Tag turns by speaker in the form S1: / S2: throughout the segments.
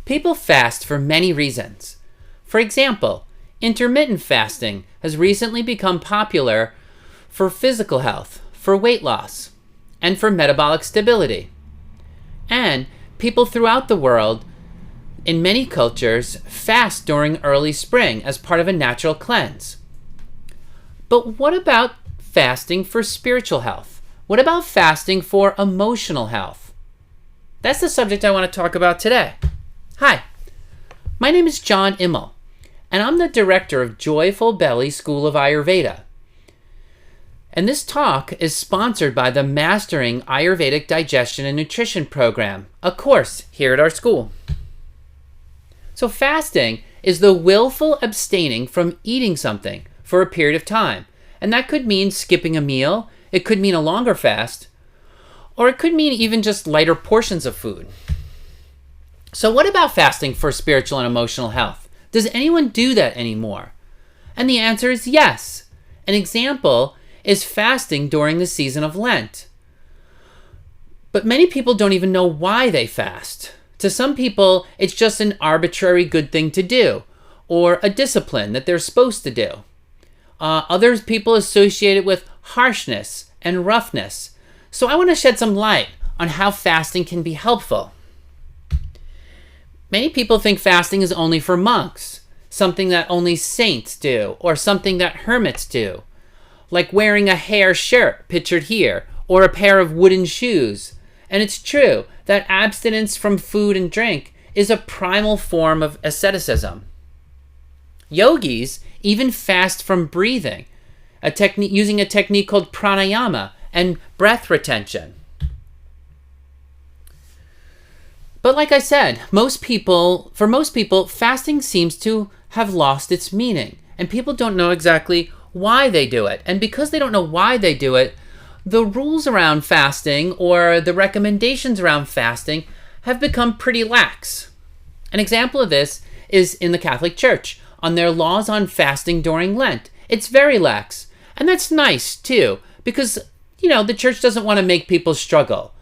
S1: People fast for many reasons. For example, intermittent fasting has recently become popular for physical health, for weight loss, and for metabolic stability. And people throughout the world, in many cultures, fast during early spring as part of a natural cleanse. But what about fasting for spiritual health? What about fasting for emotional health? That's the subject I want to talk about today. Hi, my name is John Immel, and I'm the director of Joyful Belly School of Ayurveda. And this talk is sponsored by the Mastering Ayurvedic Digestion and Nutrition program, a course here at our school. So fasting is the willful abstaining from eating something for a period of time. And that could mean skipping a meal, it could mean a longer fast, or it could mean even just lighter portions of food. So what about fasting for spiritual and emotional health? Does anyone do that anymore? And the answer is yes. An example is fasting during the season of Lent. But many people don't even know why they fast. To some people, it's just an arbitrary good thing to do, or a discipline that they're supposed to do. Other people associate it with harshness and roughness. So I want to shed some light on how fasting can be helpful. Many people think fasting is only for monks, something that only saints do, or something that hermits do, like wearing a hair shirt pictured here, or a pair of wooden shoes. And it's true that abstinence from food and drink is a primal form of asceticism. Yogis even fast from breathing, using a technique called pranayama and breath retention. But like I said, for most people, fasting seems to have lost its meaning, and people don't know exactly why they do it. And because they don't know why they do it, the rules around fasting or the recommendations around fasting have become pretty lax. An example of this is in the Catholic Church on their laws on fasting during Lent. It's very lax. And that's nice too, because, the church doesn't want to make people struggle.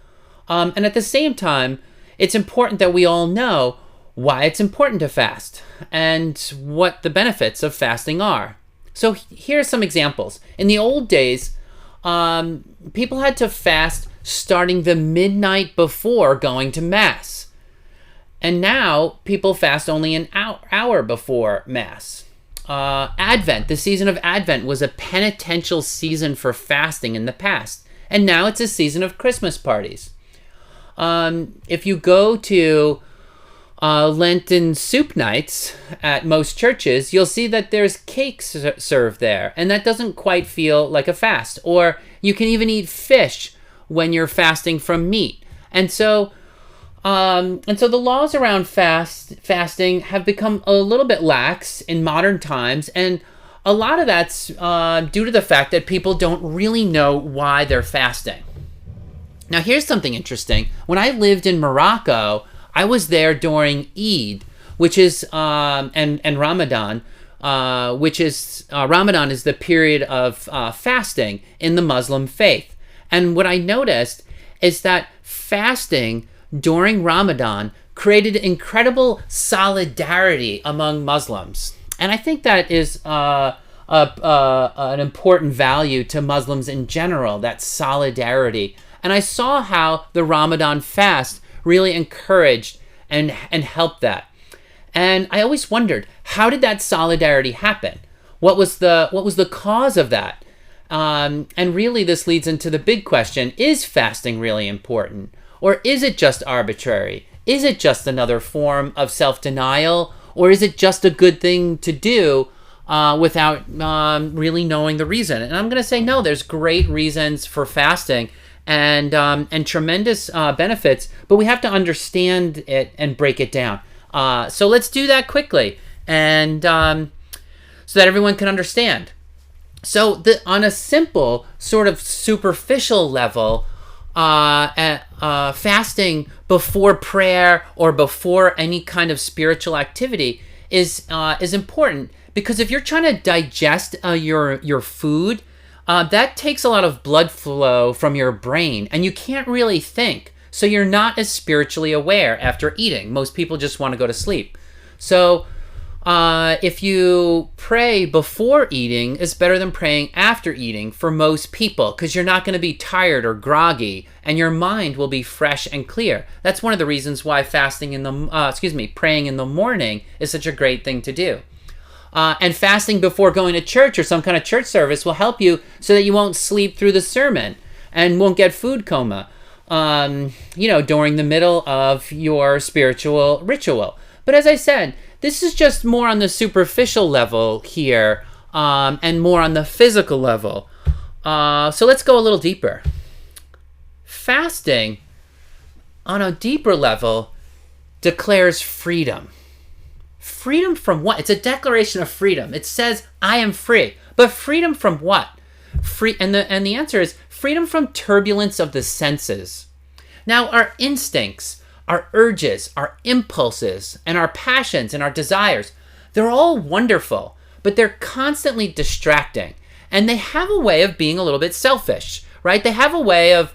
S1: And at the same time, it's important that we all know why it's important to fast and what the benefits of fasting are. So here are some examples. In the old days, people had to fast starting the midnight before going to Mass. And now people fast only an hour before Mass. Advent, the season of Advent, was a penitential season for fasting in the past. And now it's a season of Christmas parties. If you go to Lenten soup nights at most churches, you'll see that there's cakes served there, and that doesn't quite feel like a fast. Or you can even eat fish when you're fasting from meat. And so the laws around fasting have become a little bit lax in modern times, and a lot of that's due to the fact that people don't really know why they're fasting. Now here's something interesting. When I lived in Morocco, I was there during Eid, which is and Ramadan, Ramadan is the period of fasting in the Muslim faith. And what I noticed is that fasting during Ramadan created incredible solidarity among Muslims. And I think that is an important value to Muslims in general, that solidarity. And I saw how the Ramadan fast really encouraged and helped that. And I always wondered, how did that solidarity happen? What was the cause of that? And really this leads into the big question, is fasting really important? Or is it just arbitrary? Is it just another form of self-denial? Or is it just a good thing to do without really knowing the reason? And I'm going to say no, there's great reasons for fasting and tremendous benefits, but we have to understand it and break it down. So let's do that quickly, and so that everyone can understand. So on a simple, sort of superficial level, fasting before prayer or before any kind of spiritual activity is important, because if you're trying to digest your food, that takes a lot of blood flow from your brain, and you can't really think. So you're not as spiritually aware after eating. Most people just want to go to sleep. So if you pray before eating, it's better than praying after eating for most people, because you're not going to be tired or groggy, and your mind will be fresh and clear. That's one of the reasons why praying in the morning is such a great thing to do. And fasting before going to church or some kind of church service will help you so that you won't sleep through the sermon and won't get food coma, during the middle of your spiritual ritual. But as I said, this is just more on the superficial level here, and more on the physical level. So let's go a little deeper. Fasting, on a deeper level, declares freedom. Freedom from what? It's a declaration of freedom. It says, I am free. But freedom from what? And the answer is freedom from turbulence of the senses. Now, our instincts, our urges, our impulses, and our passions and our desires, they're all wonderful, but they're constantly distracting. And they have a way of being a little bit selfish, right? They have a way of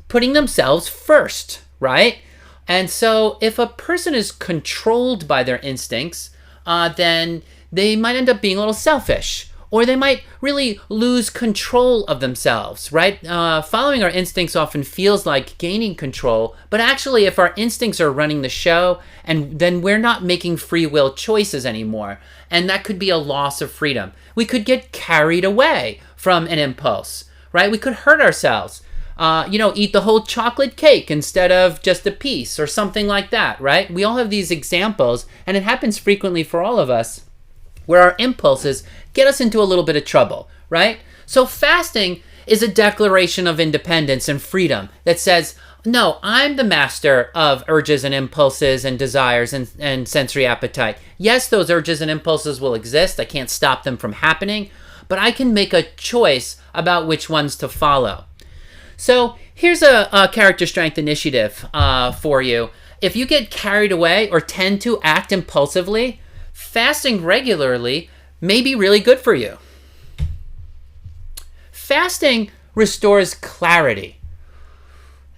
S1: putting themselves first, right? And so if a person is controlled by their instincts, then they might end up being a little selfish. Or they might really lose control of themselves, right? Following our instincts often feels like gaining control, but actually if our instincts are running the show, and then we're not making free will choices anymore, and that could be a loss of freedom. We could get carried away from an impulse, right? We could hurt ourselves, eat the whole chocolate cake instead of just a piece or something like that, right? We all have these examples, and it happens frequently for all of us, where our impulses get us into a little bit of trouble, right? So fasting is a declaration of independence and freedom that says, no, I'm the master of urges and impulses and desires and sensory appetite. Yes, those urges and impulses will exist. I can't stop them from happening, but I can make a choice about which ones to follow. So here's a character strength initiative for you. If you get carried away or tend to act impulsively, fasting regularly may be really good for you. Fasting restores clarity.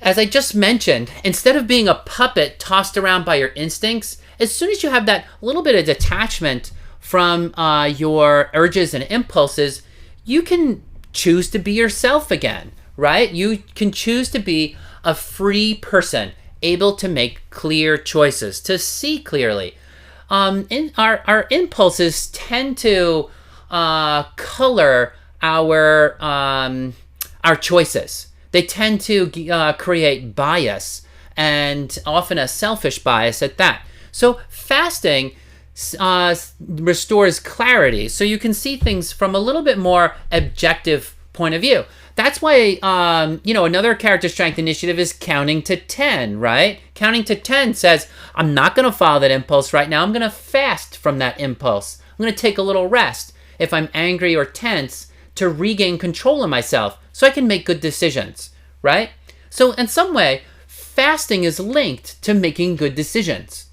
S1: As I just mentioned, instead of being a puppet tossed around by your instincts, as soon as you have that little bit of detachment from your urges and impulses, you can choose to be yourself again, right? You can choose to be a free person, able to make clear choices, to see clearly. Our impulses tend to color our choices. They tend to create bias, and often a selfish bias at that. So fasting restores clarity, so you can see things from a little bit more objective point of view. That's why, another character strength initiative is counting to 10, right? Counting to 10 says, I'm not going to follow that impulse right now. I'm going to fast from that impulse. I'm going to take a little rest if I'm angry or tense to regain control of myself so I can make good decisions, right? So in some way, fasting is linked to making good decisions,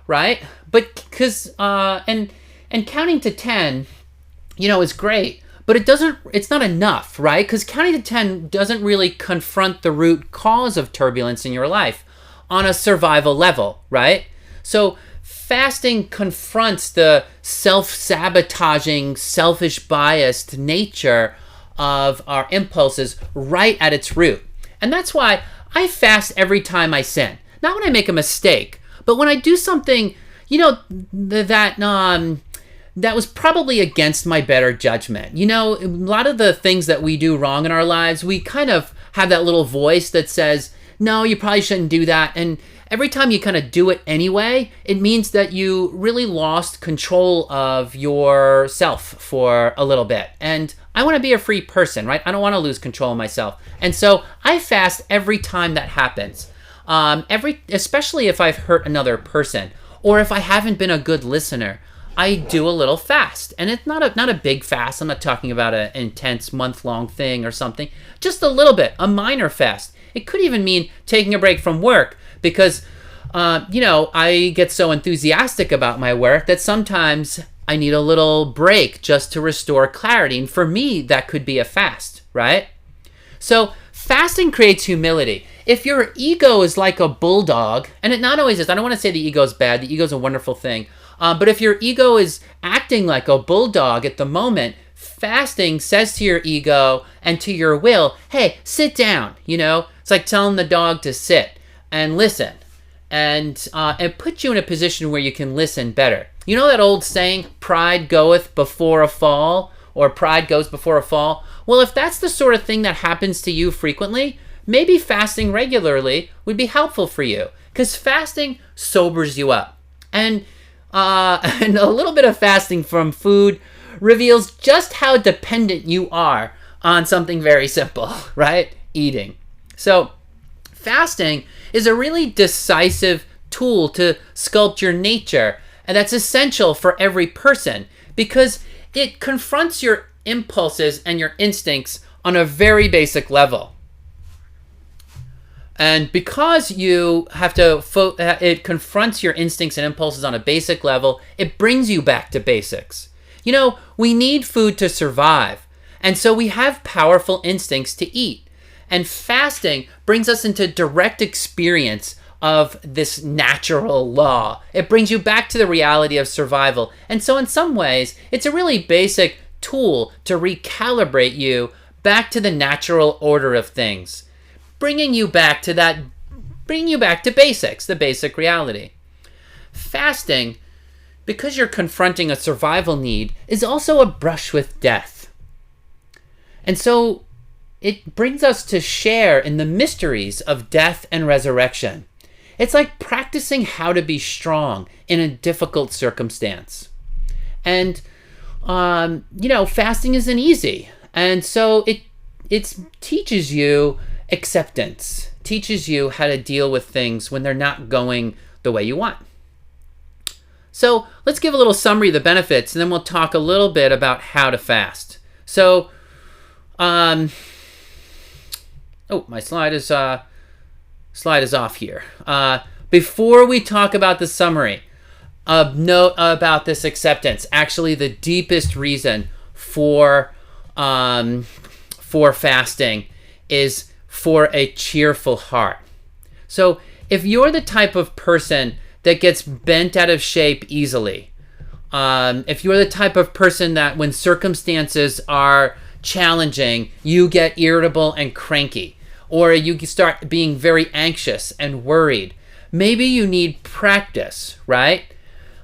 S1: right? But because, and counting to 10, is great. But it's not enough, right? Because counting to 10 doesn't really confront the root cause of turbulence in your life on a survival level, right? So fasting confronts the self-sabotaging, selfish, biased nature of our impulses right at its root. And that's why I fast every time I sin. Not when I make a mistake, but when I do something, that was probably against my better judgment. A lot of the things that we do wrong in our lives, we kind of have that little voice that says, no, you probably shouldn't do that. And every time you kind of do it anyway, it means that you really lost control of yourself for a little bit. And I want to be a free person, right? I don't want to lose control of myself. And so I fast every time that happens. Especially if I've hurt another person, or if I haven't been a good listener, I do a little fast. And it's not a big fast. I'm not talking about an intense month-long thing or something. Just a little bit, a minor fast. It could even mean taking a break from work because, I get so enthusiastic about my work that sometimes I need a little break just to restore clarity. And for me, that could be a fast, right? So fasting creates humility. If your ego is like a bulldog, and it not always is, I don't want to say the ego is bad, the ego is a wonderful thing, but if your ego is acting like a bulldog at the moment, fasting says to your ego and to your will, hey, sit down, It's like telling the dog to sit and listen, and it puts you in a position where you can listen better. You know that old saying, pride goeth before a fall, or pride goes before a fall? Well, if that's the sort of thing that happens to you frequently, maybe fasting regularly would be helpful for you, because fasting sobers you up. And a little bit of fasting from food reveals just how dependent you are on something very simple, right? Eating. So fasting is a really decisive tool to sculpt your nature, and that's essential for every person because it confronts your impulses and your instincts on a very basic level. And because you have to, it confronts your instincts and impulses on a basic level, it brings you back to basics. We need food to survive, and so we have powerful instincts to eat. And fasting brings us into direct experience of this natural law. It brings you back to the reality of survival. And so in some ways, it's a really basic tool to recalibrate you back to the natural order of things, bringing you back to basics, the basic reality. Fasting, because you're confronting a survival need, is also a brush with death. And so it brings us to share in the mysteries of death and resurrection. It's like practicing how to be strong in a difficult circumstance. And, fasting isn't easy. And so it teaches you acceptance, teaches you how to deal with things when they're not going the way you want. So let's give a little summary of the benefits, and then we'll talk a little bit about how to fast. So, my slide is off here. Before we talk about the summary, a note about this acceptance. Actually, the deepest reason for fasting is for a cheerful heart. So if you're the type of person that gets bent out of shape easily, if you're the type of person that when circumstances are challenging, you get irritable and cranky, or you start being very anxious and worried, maybe you need practice, right?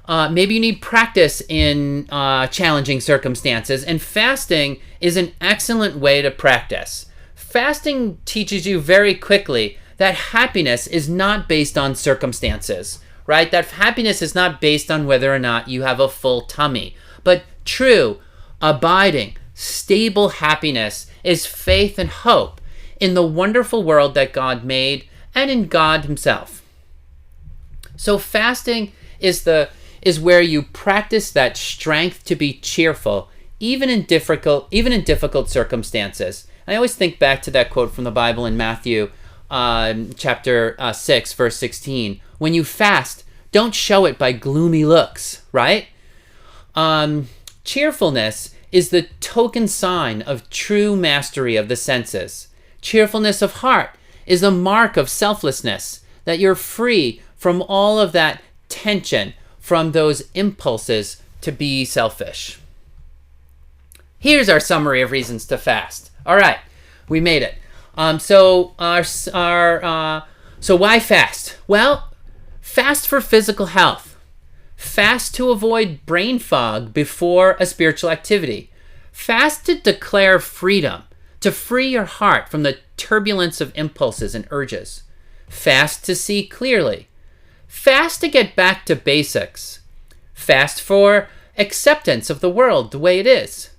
S1: Maybe you need practice in challenging circumstances, and fasting is an excellent way to practice. Fasting teaches you very quickly that happiness is not based on circumstances, right? That happiness is not based on whether or not you have a full tummy, but true, abiding, stable happiness is faith and hope in the wonderful world that God made and in God himself. So fasting is where you practice that strength to be cheerful, even in difficult circumstances. I always think back to that quote from the Bible in Matthew chapter 6, verse 16. When you fast, don't show it by gloomy looks, right? Cheerfulness is the token sign of true mastery of the senses. Cheerfulness of heart is a mark of selflessness, that you're free from all of that tension, from those impulses to be selfish. Here's our summary of reasons to fast. All right, we made it. So why fast? Well, fast for physical health. Fast to avoid brain fog before a spiritual activity. Fast to declare freedom, to free your heart from the turbulence of impulses and urges. Fast to see clearly. Fast to get back to basics. Fast for acceptance of the world the way it is.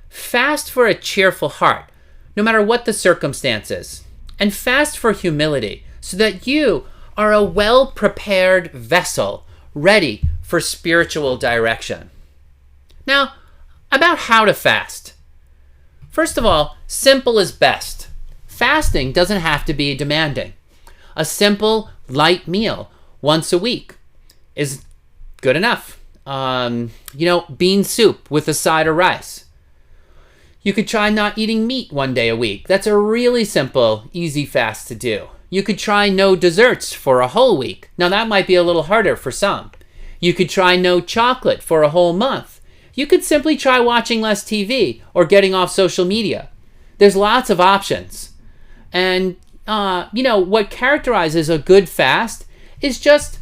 S1: Fast for a cheerful heart, no matter what the circumstances. And fast for humility, so that you are a well-prepared vessel, ready for spiritual direction. Now, about how to fast. First of all, simple is best. Fasting doesn't have to be demanding. A simple, light meal once a week is good enough. Bean soup with a side of rice. You could try not eating meat 1 day a week. That's a really simple, easy fast to do. You could try no desserts for a whole week. Now that might be a little harder for some. You could try no chocolate for a whole month. You could simply try watching less TV or getting off social media. There's lots of options. And, what characterizes a good fast is just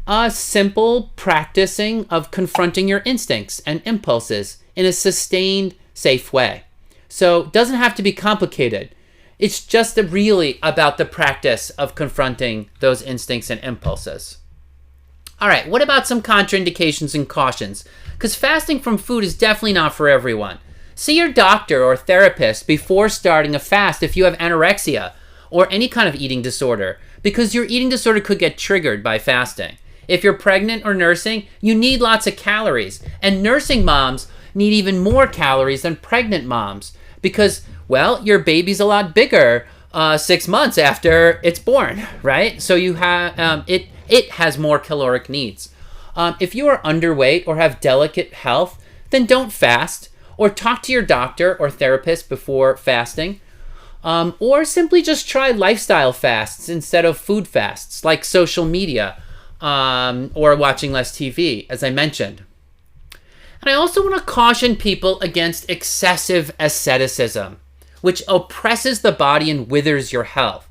S1: a simple practicing of confronting your instincts and impulses in a sustained, safe way. So it doesn't have to be complicated. It's just really about the practice of confronting those instincts and impulses. All right, what about some contraindications and cautions? Because fasting from food is definitely not for everyone. See your doctor or therapist before starting a fast if you have anorexia or any kind of eating disorder, because your eating disorder could get triggered by fasting. If you're pregnant or nursing, you need lots of calories, and nursing moms need even more calories than pregnant moms because, well, your baby's a lot bigger 6 months after it's born, right? So you have it has more caloric needs. If you are underweight or have delicate health, then don't fast, or talk to your doctor or therapist before fasting, or simply just try lifestyle fasts instead of food fasts, like social media or watching less TV, as I mentioned. And I also want to caution people against excessive asceticism, which oppresses the body and withers your health.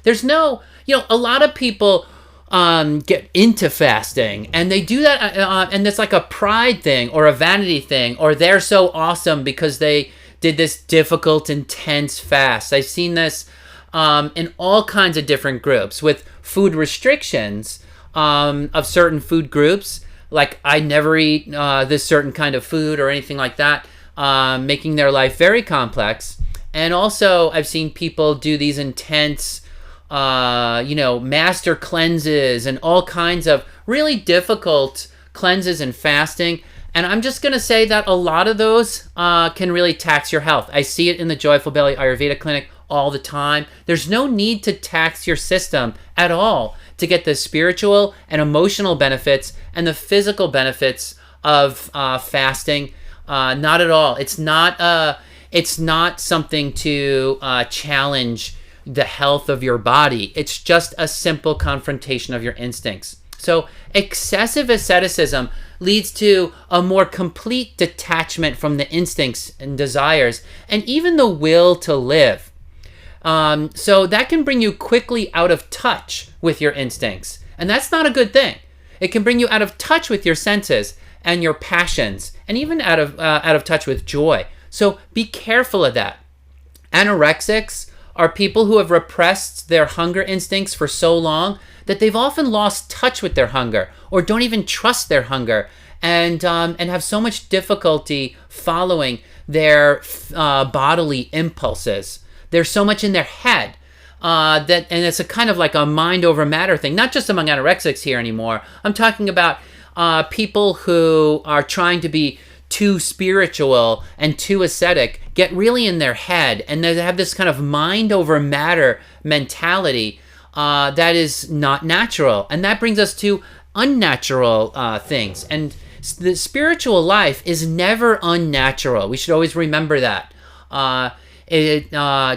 S1: There's no, a lot of people get into fasting and they do that and it's like a pride thing or a vanity thing, or they're so awesome because they did this difficult, intense fast. I've seen this in all kinds of different groups with food restrictions of certain food groups. Like, I never eat this certain kind of food or anything like that, making their life very complex. And also, I've seen people do these intense, master cleanses and all kinds of really difficult cleanses and fasting. And I'm just going to say that a lot of those can really tax your health. I see it in the Joyful Belly Ayurveda Clinic all the time. There's no need to tax your system at all to get the spiritual and emotional benefits and the physical benefits of fasting. Not at all. It's not something to challenge the health of your body. It's just a simple confrontation of your instincts. So excessive asceticism leads to a more complete detachment from the instincts and desires and even the will to live. So that can bring you quickly out of touch with your instincts. And that's not a good thing. It can bring you out of touch with your senses and your passions, and even out of touch with joy. So be careful of that. Anorexics are people who have repressed their hunger instincts for so long that they've often lost touch with their hunger or don't even trust their hunger, and have so much difficulty following their bodily impulses. There's so much in their head and it's a kind of like a mind over matter thing, not just among anorexics here anymore. I'm talking about people who are trying to be too spiritual and too ascetic, get really in their head, and they have this kind of mind over matter mentality that is not natural. And that brings us to unnatural things. And the spiritual life is never unnatural. We should always remember that.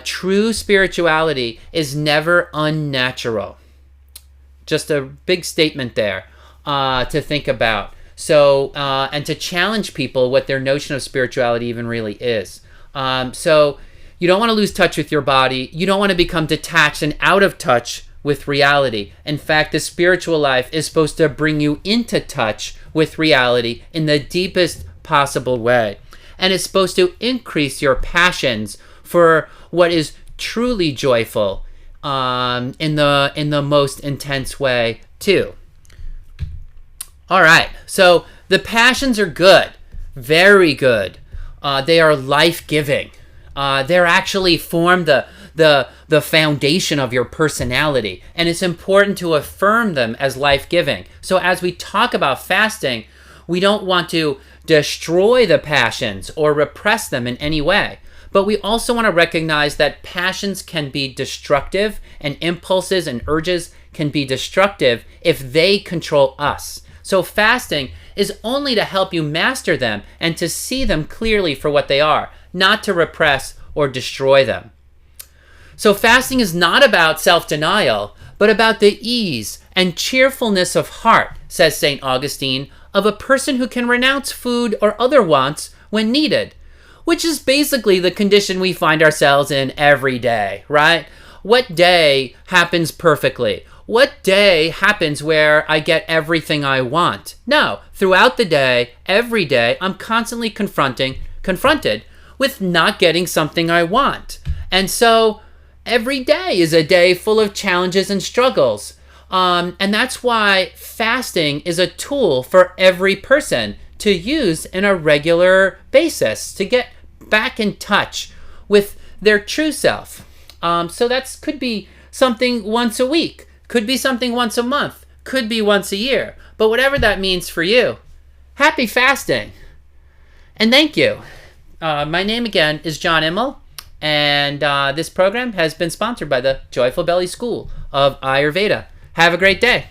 S1: True spirituality is never unnatural. Just a big statement there to think about. So, and to challenge people what their notion of spirituality even really is. So you don't want to lose touch with your body. You don't want to become detached and out of touch with reality. In fact, the spiritual life is supposed to bring you into touch with reality in the deepest possible way. And it's supposed to increase your passions for what is truly joyful in the most intense way too. All right, so the passions are good, very good. They are life-giving. They're actually form the foundation of your personality, and it's important to affirm them as life-giving. So as we talk about fasting, we don't want to destroy the passions or repress them in any way. But we also want to recognize that passions can be destructive, and impulses and urges can be destructive if they control us. So fasting is only to help you master them and to see them clearly for what they are, not to repress or destroy them. So fasting is not about self-denial, but about the ease and cheerfulness of heart, says St. Augustine, of a person who can renounce food or other wants when needed, which is basically the condition we find ourselves in every day, right? What day happens perfectly? What day happens where I get everything I want? No, throughout the day, every day, I'm constantly confronted with not getting something I want. And so every day is a day full of challenges and struggles. And that's why fasting is a tool for every person to use in a regular basis to get back in touch with their true self. So that could be something once a week, could be something once a month, could be once a year. But whatever that means for you, happy fasting. And thank you. My name again is John Immel, and this program has been sponsored by the Joyful Belly School of Ayurveda. Have a great day.